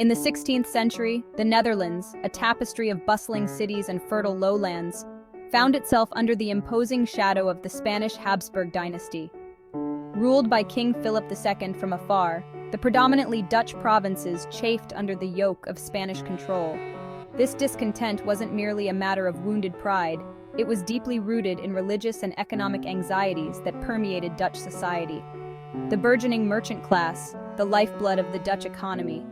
In the 16th century, the Netherlands, a tapestry of bustling cities and fertile lowlands, found itself under the imposing shadow of the Spanish Habsburg dynasty. Ruled by King Philip II from afar, the predominantly Dutch provinces chafed under the yoke of Spanish control. This discontent wasn't merely a matter of wounded pride, it was deeply rooted in religious and economic anxieties that permeated Dutch society. The burgeoning merchant class, the lifeblood of the Dutch economy,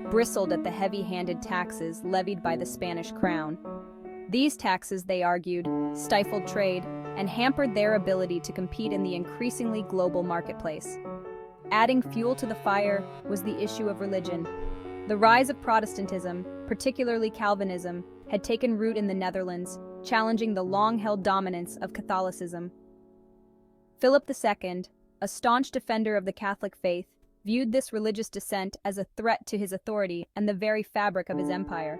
bristled at the heavy-handed taxes levied by the Spanish crown. These taxes, they argued, stifled trade and hampered their ability to compete in the increasingly global marketplace. Adding fuel to the fire was the issue of religion. The rise of Protestantism, particularly Calvinism, had taken root in the Netherlands, challenging the long-held dominance of Catholicism. Philip II, a staunch defender of the Catholic faith, viewed this religious dissent as a threat to his authority and the very fabric of his empire.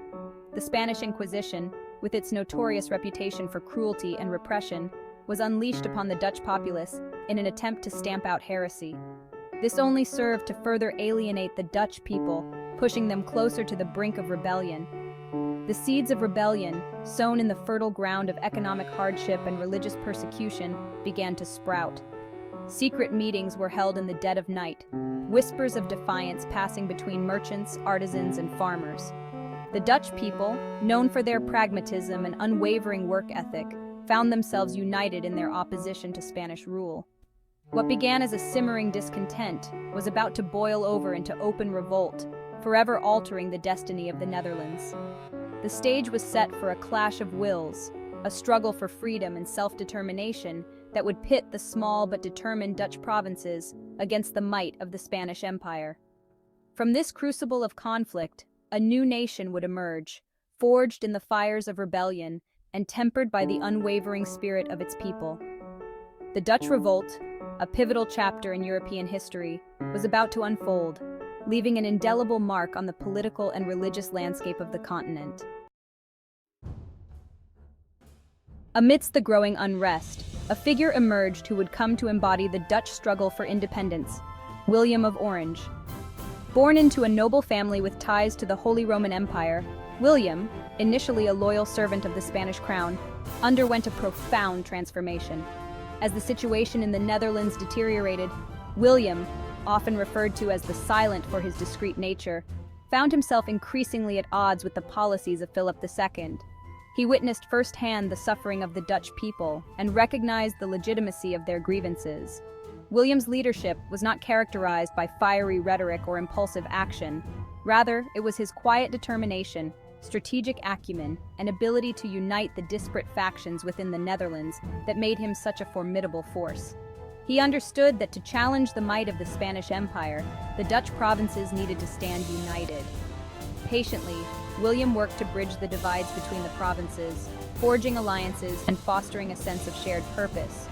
The Spanish Inquisition, with its notorious reputation for cruelty and repression, was unleashed upon the Dutch populace in an attempt to stamp out heresy. This only served to further alienate the Dutch people, pushing them closer to the brink of rebellion. The seeds of rebellion, sown in the fertile ground of economic hardship and religious persecution, began to sprout. Secret meetings were held in the dead of night, whispers of defiance passing between merchants, artisans, and farmers. The Dutch people, known for their pragmatism and unwavering work ethic, found themselves united in their opposition to Spanish rule. What began as a simmering discontent was about to boil over into open revolt, forever altering the destiny of the Netherlands. The stage was set for a clash of wills, a struggle for freedom and self-determination that would pit the small but determined Dutch provinces against the might of the Spanish Empire. From this crucible of conflict, a new nation would emerge, forged in the fires of rebellion and tempered by the unwavering spirit of its people. The Dutch Revolt, a pivotal chapter in European history, was about to unfold, leaving an indelible mark on the political and religious landscape of the continent. Amidst the growing unrest, a figure emerged who would come to embody the Dutch struggle for independence: William of Orange. Born into a noble family with ties to the Holy Roman Empire, William, initially a loyal servant of the Spanish crown, underwent a profound transformation. As the situation in the Netherlands deteriorated, William, often referred to as the Silent for his discreet nature, found himself increasingly at odds with the policies of Philip II. He witnessed firsthand the suffering of the Dutch people and recognized the legitimacy of their grievances. William's leadership was not characterized by fiery rhetoric or impulsive action. Rather, it was his quiet determination, strategic acumen, and ability to unite the disparate factions within the Netherlands that made him such a formidable force. He understood that to challenge the might of the Spanish Empire, the Dutch provinces needed to stand united. Patiently, William worked to bridge the divides between the provinces, forging alliances and fostering a sense of shared purpose.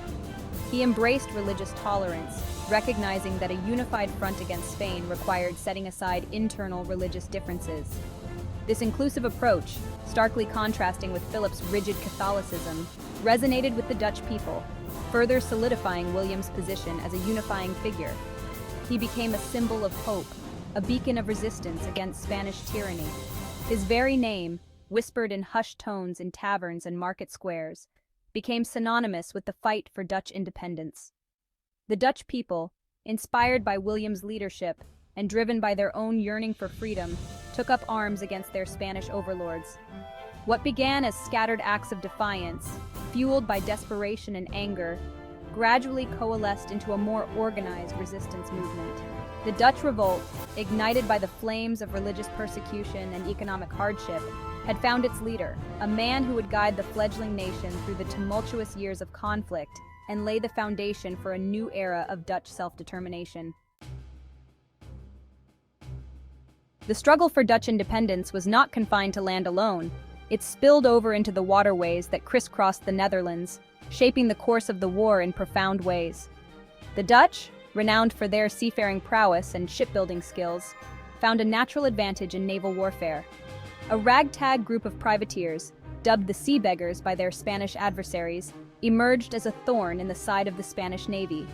He embraced religious tolerance, recognizing that a unified front against Spain required setting aside internal religious differences. This inclusive approach, starkly contrasting with Philip's rigid Catholicism, resonated with the Dutch people, further solidifying William's position as a unifying figure. He became a symbol of hope, a beacon of resistance against Spanish tyranny. His very name, whispered in hushed tones in taverns and market squares, became synonymous with the fight for Dutch independence. The Dutch people, inspired by William's leadership and driven by their own yearning for freedom, took up arms against their Spanish overlords. What began as scattered acts of defiance, fueled by desperation and anger, gradually coalesced into a more organized resistance movement. The Dutch Revolt, ignited by the flames of religious persecution and economic hardship, had found its leader, a man who would guide the fledgling nation through the tumultuous years of conflict and lay the foundation for a new era of Dutch self-determination. The struggle for Dutch independence was not confined to land alone. It spilled over into the waterways that crisscrossed the Netherlands, shaping the course of the war in profound ways. The Dutch, renowned for their seafaring prowess and shipbuilding skills, found a natural advantage in naval warfare. A ragtag group of privateers, dubbed the Sea Beggars by their Spanish adversaries, emerged as a thorn in the side of the Spanish Navy.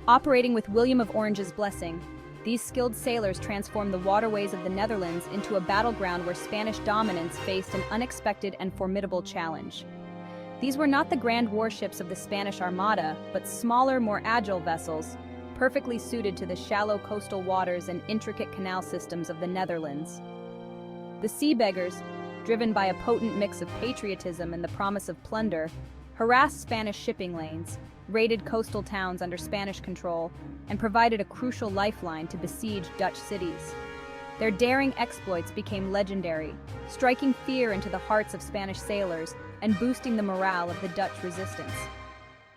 Operating with William of Orange's blessing, These skilled sailors transformed the waterways of the Netherlands into a battleground where Spanish dominance faced an unexpected and formidable challenge. These were not the grand warships of the Spanish Armada, but smaller, more agile vessels, perfectly suited to the shallow coastal waters and intricate canal systems of the Netherlands. The sea beggars, driven by a potent mix of patriotism and the promise of plunder, harassed Spanish shipping lanes, raided coastal towns under Spanish control, and provided a crucial lifeline to besieged Dutch cities. Their daring exploits became legendary, striking fear into the hearts of Spanish sailors and boosting the morale of the Dutch resistance.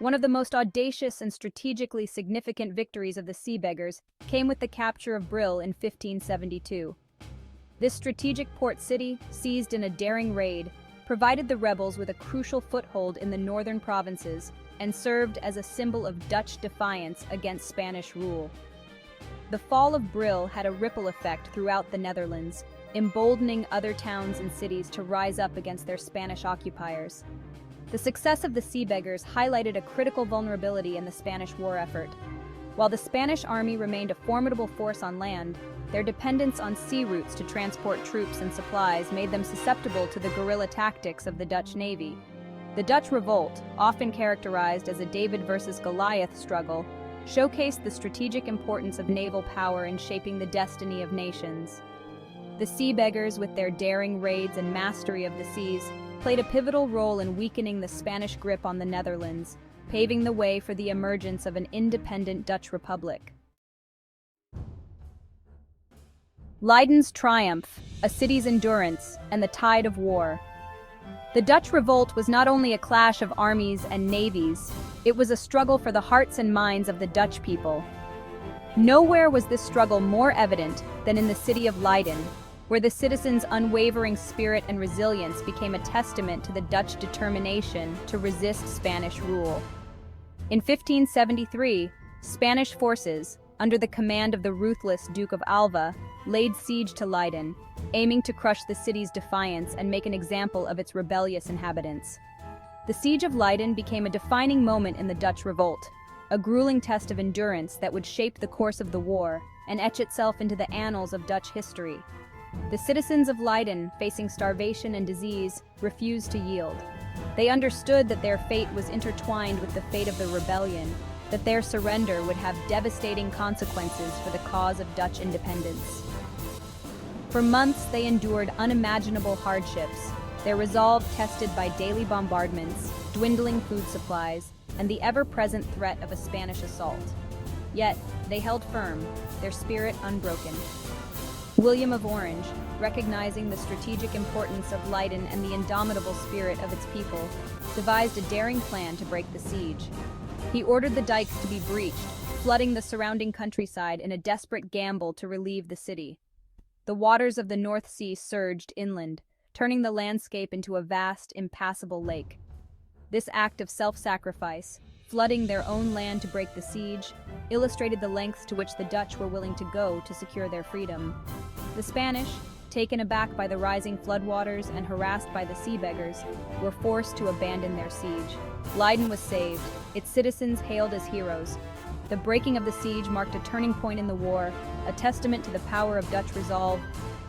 One of the most audacious and strategically significant victories of the sea beggars came with the capture of Brill in 1572. This strategic port city, seized in a daring raid, provided the rebels with a crucial foothold in the northern provinces and served as a symbol of Dutch defiance against Spanish rule. The fall of Brill had a ripple effect throughout the Netherlands, emboldening other towns and cities to rise up against their Spanish occupiers. The success of the sea beggars highlighted a critical vulnerability in the Spanish war effort. While the Spanish army remained a formidable force on land, their dependence on sea routes to transport troops and supplies made them susceptible to the guerrilla tactics of the Dutch Navy. The Dutch Revolt, often characterized as a David versus Goliath struggle, showcased the strategic importance of naval power in shaping the destiny of nations. The sea beggars, with their daring raids and mastery of the seas, played a pivotal role in weakening the Spanish grip on the Netherlands, paving the way for the emergence of an independent Dutch Republic. Leiden's triumph, a city's endurance, and the tide of war. The Dutch Revolt was not only a clash of armies and navies, it was a struggle for the hearts and minds of the Dutch people. Nowhere was this struggle more evident than in the city of Leiden, where the citizens' unwavering spirit and resilience became a testament to the Dutch determination to resist Spanish rule. In 1573, Spanish forces, under the command of the ruthless Duke of Alva, laid siege to Leiden, aiming to crush the city's defiance and make an example of its rebellious inhabitants. The siege of Leiden became a defining moment in the Dutch Revolt, a grueling test of endurance that would shape the course of the war and etch itself into the annals of Dutch history. The citizens of Leiden, facing starvation and disease, refused to yield. They understood that their fate was intertwined with the fate of the rebellion, that their surrender would have devastating consequences for the cause of Dutch independence. For months, they endured unimaginable hardships, their resolve tested by daily bombardments, dwindling food supplies, and the ever-present threat of a Spanish assault. Yet, they held firm, their spirit unbroken. William of Orange, recognizing the strategic importance of Leiden and the indomitable spirit of its people, devised a daring plan to break the siege. He ordered the dikes to be breached, flooding the surrounding countryside in a desperate gamble to relieve the city. The waters of the North Sea surged inland, turning the landscape into a vast, impassable lake. This act of self-sacrifice, flooding their own land to break the siege, illustrated the lengths to which the Dutch were willing to go to secure their freedom. The Spanish, taken aback by the rising floodwaters and harassed by the sea beggars, were forced to abandon their siege. Leiden was saved, its citizens hailed as heroes. The breaking of the siege marked a turning point in the war, a testament to the power of Dutch resolve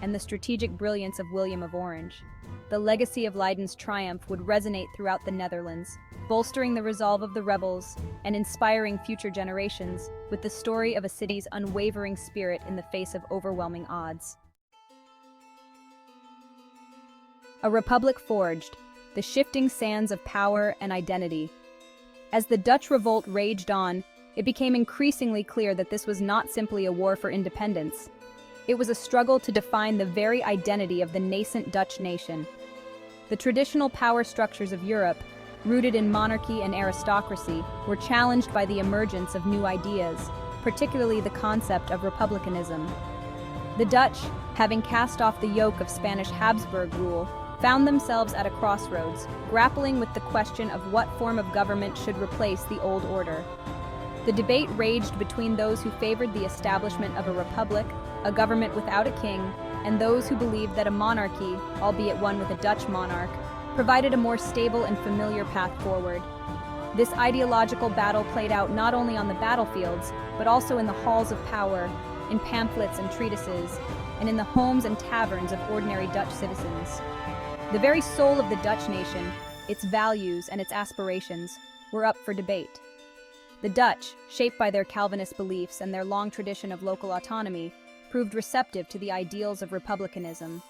and the strategic brilliance of William of Orange. The legacy of Leiden's triumph would resonate throughout the Netherlands, bolstering the resolve of the rebels and inspiring future generations with the story of a city's unwavering spirit in the face of overwhelming odds. A republic forged, the shifting sands of power and identity. As the Dutch Revolt raged on, it became increasingly clear that this was not simply a war for independence. It was a struggle to define the very identity of the nascent Dutch nation. The traditional power structures of Europe, rooted in monarchy and aristocracy, were challenged by the emergence of new ideas, particularly the concept of republicanism. The Dutch, having cast off the yoke of Spanish Habsburg rule, found themselves at a crossroads, grappling with the question of what form of government should replace the old order. The debate raged between those who favored the establishment of a republic, a government without a king, and those who believed that a monarchy, albeit one with a Dutch monarch, provided a more stable and familiar path forward. This ideological battle played out not only on the battlefields, but also in the halls of power, in pamphlets and treatises, and in the homes and taverns of ordinary Dutch citizens. The very soul of the Dutch nation, its values and its aspirations, were up for debate. The Dutch, shaped by their Calvinist beliefs and their long tradition of local autonomy, proved receptive to the ideals of republicanism.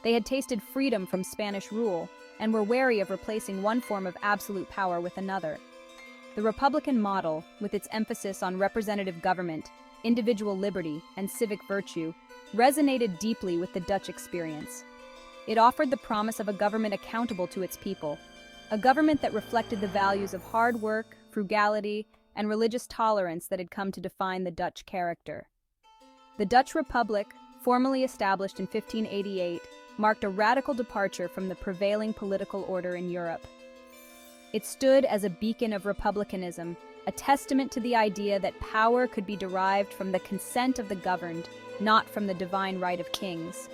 They had tasted freedom from Spanish rule and were wary of replacing one form of absolute power with another. The Republican model, with its emphasis on representative government, individual liberty, and civic virtue, resonated deeply with the Dutch experience. It offered the promise of a government accountable to its people, a government that reflected the values of hard work, frugality, and religious tolerance that had come to define the Dutch character. The Dutch Republic, formally established in 1588, marked a radical departure from the prevailing political order in Europe. It stood as a beacon of republicanism, a testament to the idea that power could be derived from the consent of the governed, not from the divine right of kings.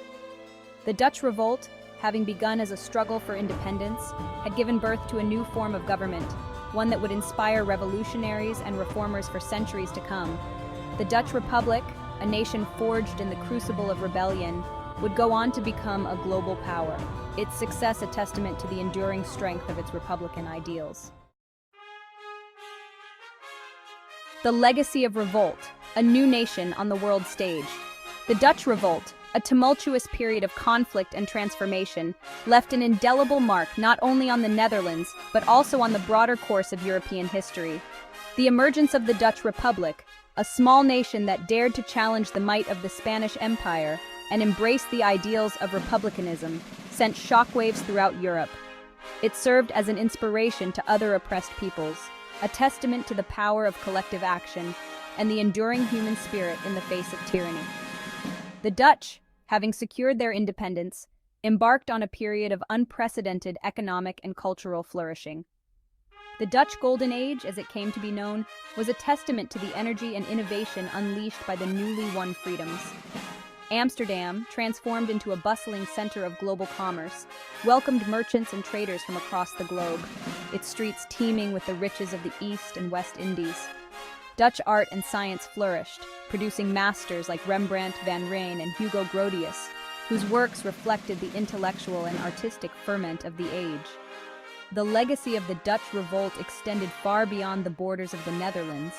The Dutch Revolt, having begun as a struggle for independence, had given birth to a new form of government, one that would inspire revolutionaries and reformers for centuries to come. The Dutch Republic, a nation forged in the crucible of rebellion, would go on to become a global power, its success a testament to the enduring strength of its republican ideals. The legacy of revolt, a new nation on the world stage. The Dutch Revolt, a tumultuous period of conflict and transformation, left an indelible mark not only on the Netherlands, but also on the broader course of European history. The emergence of the Dutch Republic, a small nation that dared to challenge the might of the Spanish Empire and embrace the ideals of republicanism, sent shockwaves throughout Europe. It served as an inspiration to other oppressed peoples, a testament to the power of collective action and the enduring human spirit in the face of tyranny. The Dutch, having secured their independence, embarked on a period of unprecedented economic and cultural flourishing. The Dutch Golden Age, as it came to be known, was a testament to the energy and innovation unleashed by the newly won freedoms. Amsterdam, transformed into a bustling center of global commerce, welcomed merchants and traders from across the globe, its streets teeming with the riches of the East and West Indies. Dutch art and science flourished, producing masters like Rembrandt, Van Rijn, and Hugo Grotius, whose works reflected the intellectual and artistic ferment of the age. The legacy of the Dutch Revolt extended far beyond the borders of the Netherlands.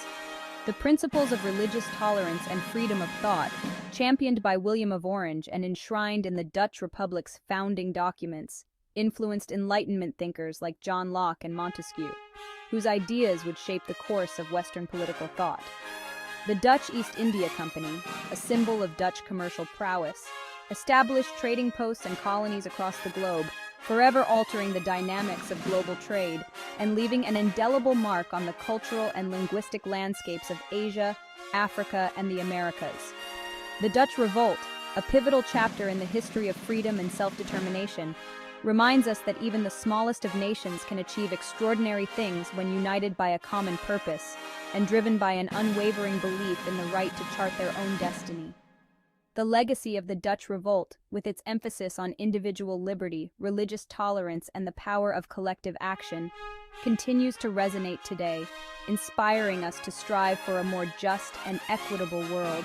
The principles of religious tolerance and freedom of thought, championed by William of Orange and enshrined in the Dutch Republic's founding documents, influenced Enlightenment thinkers like John Locke and Montesquieu, whose ideas would shape the course of Western political thought. The Dutch East India Company, a symbol of Dutch commercial prowess, established trading posts and colonies across the globe, forever altering the dynamics of global trade and leaving an indelible mark on the cultural and linguistic landscapes of Asia, Africa, and the Americas. The Dutch Revolt, a pivotal chapter in the history of freedom and self-determination, reminds us that even the smallest of nations can achieve extraordinary things when united by a common purpose and driven by an unwavering belief in the right to chart their own destiny. The legacy of the Dutch Revolt, with its emphasis on individual liberty, religious tolerance, and the power of collective action, continues to resonate today, inspiring us to strive for a more just and equitable world.